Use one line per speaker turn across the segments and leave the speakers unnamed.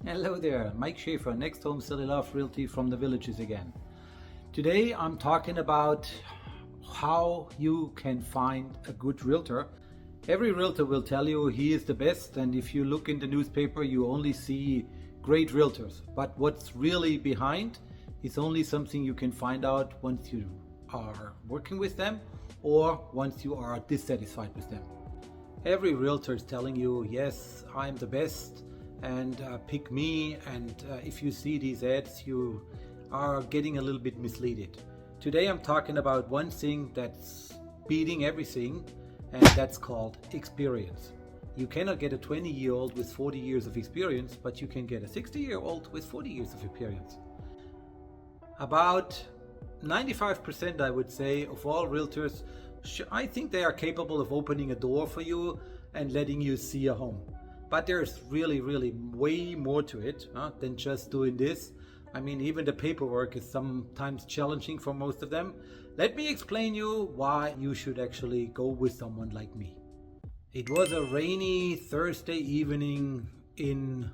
Hello there, Mike Schaefer, Next Home Cellular Realty from the Villages again. Today I'm talking about how you can find a good realtor. Every realtor will tell you he is the best, and if you look in the newspaper you only see great realtors. But what's really behind is only something you can find out once you are working with them or once you are dissatisfied with them. Every realtor is telling you, yes, I'm the best, and pick me, and if you see these ads you are getting a little bit misleaded. Today I'm talking about one thing that's beating everything, and that's called experience. You cannot get a 20-year-old with 40 years of experience, but you can get a 60-year-old with 40 years of experience. About 95%, I would say, of all realtors, I think they are capable of opening a door for you and letting you see a home. But there's really way more to it than just doing this. I mean, even the paperwork is sometimes challenging for most of them. Let me explain you why you should actually go with someone like me. It was a rainy Thursday evening in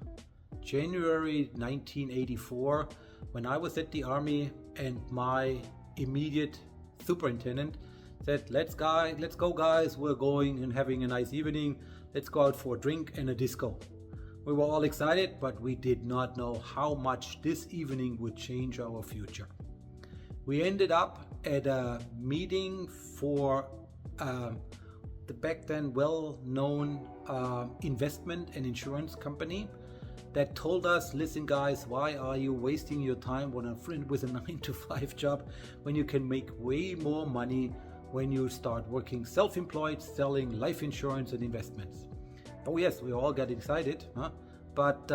January 1984 when I was at the army, and my immediate superintendent said, let's go guys, we're going and having a nice evening. Let's go out for a drink and a disco. We were all excited, but we did not know how much this evening would change our future. We ended up at a meeting for the back then well-known investment and insurance company that told us, listen guys, why are you wasting your time with a 9-to-5 job when you can make way more money when you start working self-employed, selling life insurance and investments. Oh yes, we all got excited, but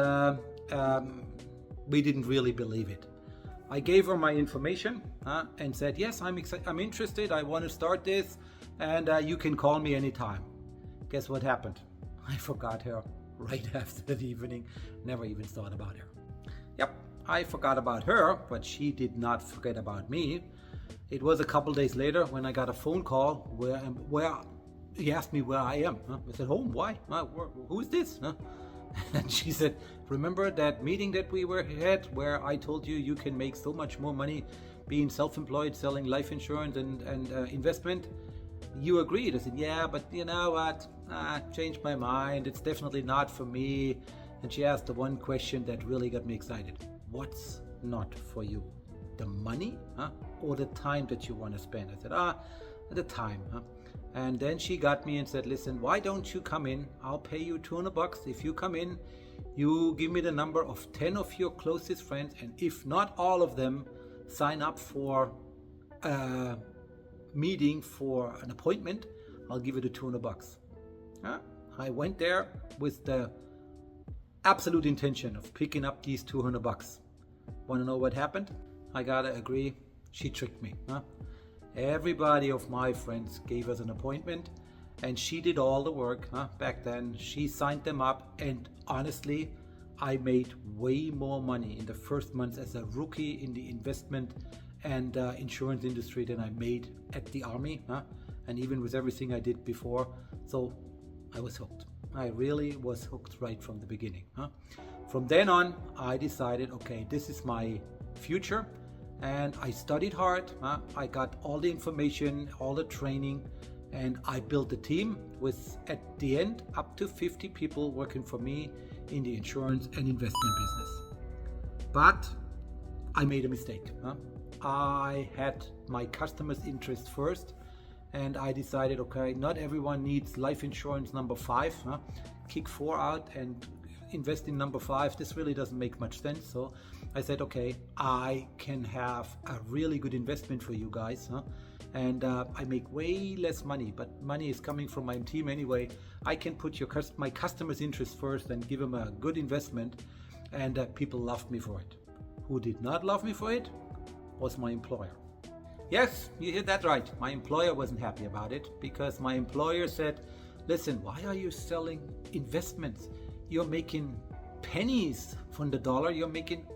we didn't really believe it. I gave her my information and said, yes, I'm interested, I want to start this, and you can call me anytime. Guess what happened? I forgot her right after that evening, never even thought about her. Yep, I forgot about her, but she did not forget about me. It was a couple days later when I got a phone call where he asked me where I am. I said, home, why? Who is this? And she said, remember that meeting that we had where I told you you can make so much more money being self-employed, selling life insurance and investment? You agreed. I said, yeah, but you know what? I changed my mind. It's definitely not for me. And she asked the one question that really got me excited. What's not for you? The money or the time that you want to spend? I said, the time. And then she got me and said, listen, why don't you come in? I'll pay you $200. If you come in, you give me the number of 10 of your closest friends, and if not all of them sign up for a meeting for an appointment, I'll give you the $200. I went there with the absolute intention of picking up these $200. Want to know what happened? I gotta agree, she tricked me. Everybody of my friends gave us an appointment, and she did all the work back then. She signed them up, and honestly, I made way more money in the first months as a rookie in the investment and insurance industry than I made at the army, and even with everything I did before. So I was hooked. I really was hooked right from the beginning. From then on, I decided, okay, this is my future. And I studied hard. I got all the information, all the training, and I built a team with, at the end, up to 50 people working for me in the insurance and investment business. But I made a mistake. I had my customers' interest first, and I decided, okay, not everyone needs life insurance number 5. Kick 4 out and invest in number 5. This really doesn't make much sense. So I said, okay, I can have a really good investment for you guys, and I make way less money, but money is coming from my team anyway. I can put my customers' interest first and give them a good investment, and people loved me for it. Who did not love me for it was my employer. Yes, you heard that right. My employer wasn't happy about it, because my employer said, listen, why are you selling investments? You're making pennies from the dollar. You're making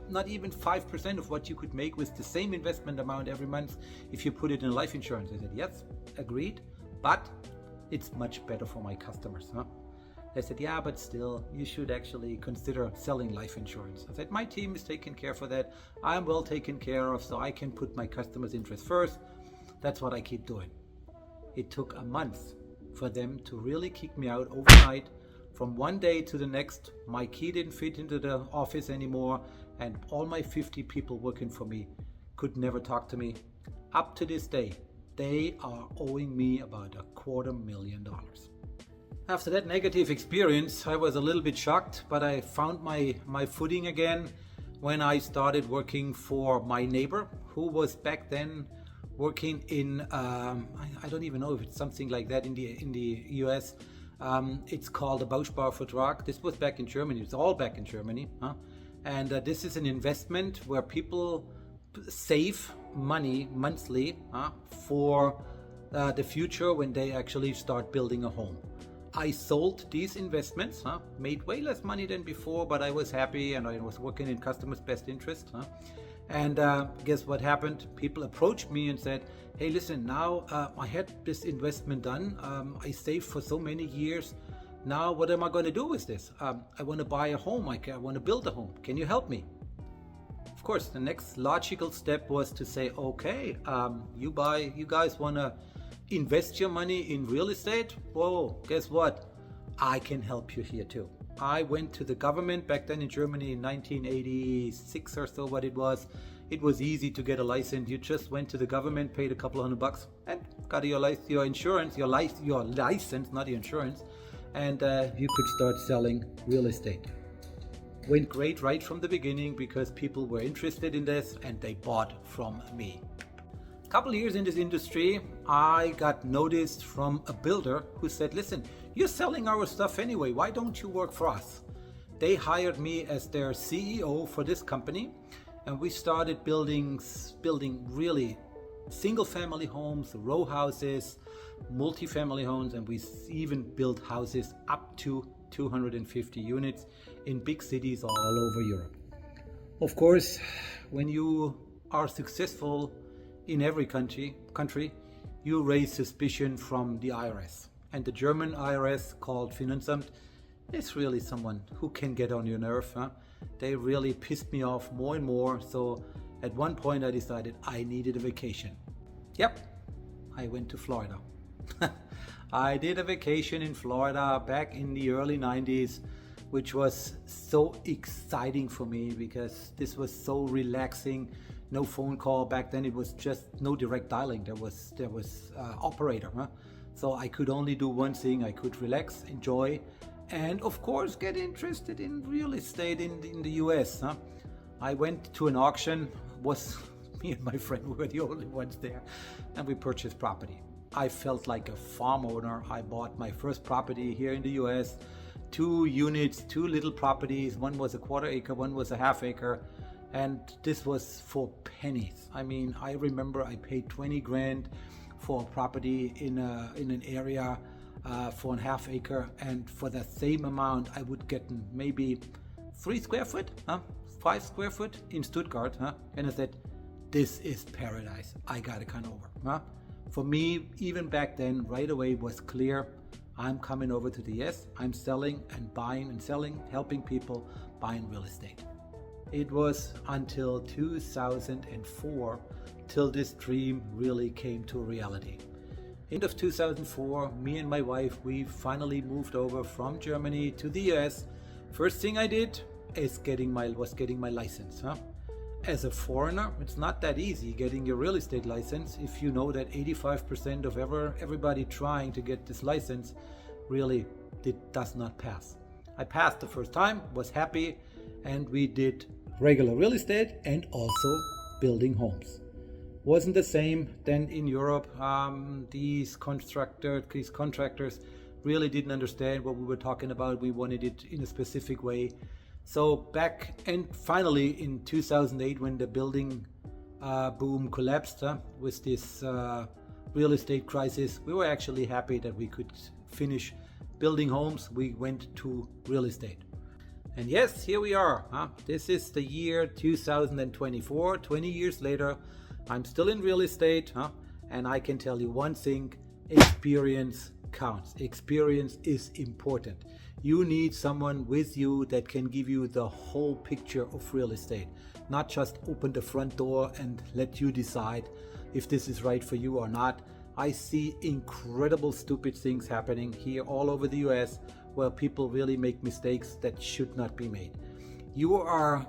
not even 5% of what you could make with the same investment amount every month if you put it in life insurance. I said, yes, agreed, but it's much better for my customers. They said, yeah, but still, you should actually consider selling life insurance. I said, my team is taken care for that. I'm well taken care of, so I can put my customers' interest first. That's what I keep doing. It took a month for them to really kick me out overnight. From one day to the next, my key didn't fit into the office anymore, and all my 50 people working for me could never talk to me. Up to this day, they are owing me about $250,000. After that negative experience, I was a little bit shocked, but I found my footing again when I started working for my neighbor, who was back then working in, I don't even know if it's something like that in the US. It's called a Bausparvertrag. This was back in Germany. It's all back in Germany. And this is an investment where people save money monthly for the future when they actually start building a home. I sold these investments, made way less money than before, but I was happy and I was working in customers' best interest. And guess what happened? People approached me and said, hey, listen, now I had this investment done. I saved for so many years. Now what am I going to do with this? I want to buy a home. I want to build a home. Can you help me? Of course, the next logical step was to say, okay, you guys want to invest your money in real estate? Whoa, guess what? I can help you here too. I went to the government back then in Germany in 1986 or so, what it was. It was easy to get a license. You just went to the government, paid a couple $100 and got your insurance, your license, not your insurance. And you could start selling real estate. Went great right from the beginning because people were interested in this and they bought from me. A couple of years in this industry, I got noticed from a builder who said, listen, you're selling our stuff anyway. Why don't you work for us? They hired me as their CEO for this company, and we started building really single-family homes, row houses, multi-family homes, and we even built houses up to 250 units in big cities all over Europe. Of course, when you are successful in every country, you raise suspicion from the IRS. And the German IRS, called Finanzamt, is really someone who can get on your nerve. They really pissed me off more and more. So at one point I decided I needed a vacation. Yep, I went to Florida. I did a vacation in Florida back in the early 90s, which was so exciting for me because this was so relaxing. No phone call. Back then it was just no direct dialing. There was operator. So I could only do one thing. I could relax, enjoy, and of course get interested in real estate in the US. I went to an auction. Was me and my friend were the only ones there, and we purchased property. I felt like a farm owner. I bought my first property here in the US. 2 units, 2 little properties. One was a quarter acre, one was a half acre. And this was for pennies. I mean, I remember I paid 20 grand for a property in an area for a half acre. And for the same amount, I would get maybe 3 square foot, 5 square foot in Stuttgart. And I said, this is paradise. I gotta come over. For me, even back then, right away was clear, I'm coming over to the US. I'm selling and buying and selling, helping people buying real estate. It was until 2004 till this dream really came to reality. End of 2004, me and my wife, we finally moved over from Germany to the US. First thing I did is getting my license. As a foreigner, it's not that easy getting your real estate license if you know that 85% of everybody trying to get this license really does not pass. I passed the first time, was happy, and we did regular real estate and also building homes. Wasn't the same than in Europe. These contractors really didn't understand what we were talking about. We wanted it in a specific way. So back and finally in 2008, when the building boom collapsed with this real estate crisis, we were actually happy that we could finish building homes. We went to real estate. And yes, here we are. This is the year 2024, 20 years later. I'm still in real estate, and I can tell you one thing, experience counts. Experience is important. You need someone with you that can give you the whole picture of real estate, not just open the front door and let you decide if this is right for you or not. I see incredible stupid things happening here all over the US where people really make mistakes that should not be made. You are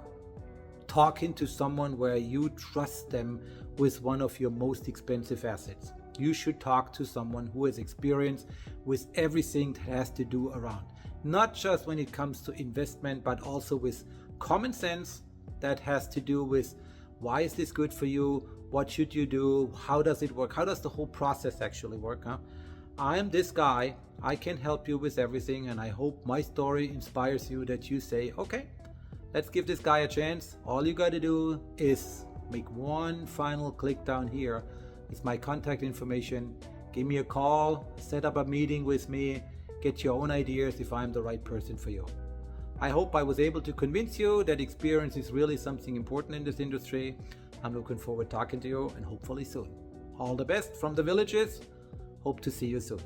talking to someone where you trust them with one of your most expensive assets. You should talk to someone who has experience with everything that has to do around, not just when it comes to investment, but also with common sense that has to do with why is this good for you, what should you do, how does it work, how does the whole process actually work. I am this guy, I can help you with everything, and I hope my story inspires you that you say, okay, let's give this guy a chance. All you got to do is make one final click down here. It's my contact information. Give me a call, set up a meeting with me, get your own ideas if I'm the right person for you. I hope I was able to convince you that experience is really something important in this industry. I'm looking forward to talking to you, and hopefully soon. All the best from the villages. Hope to see you soon.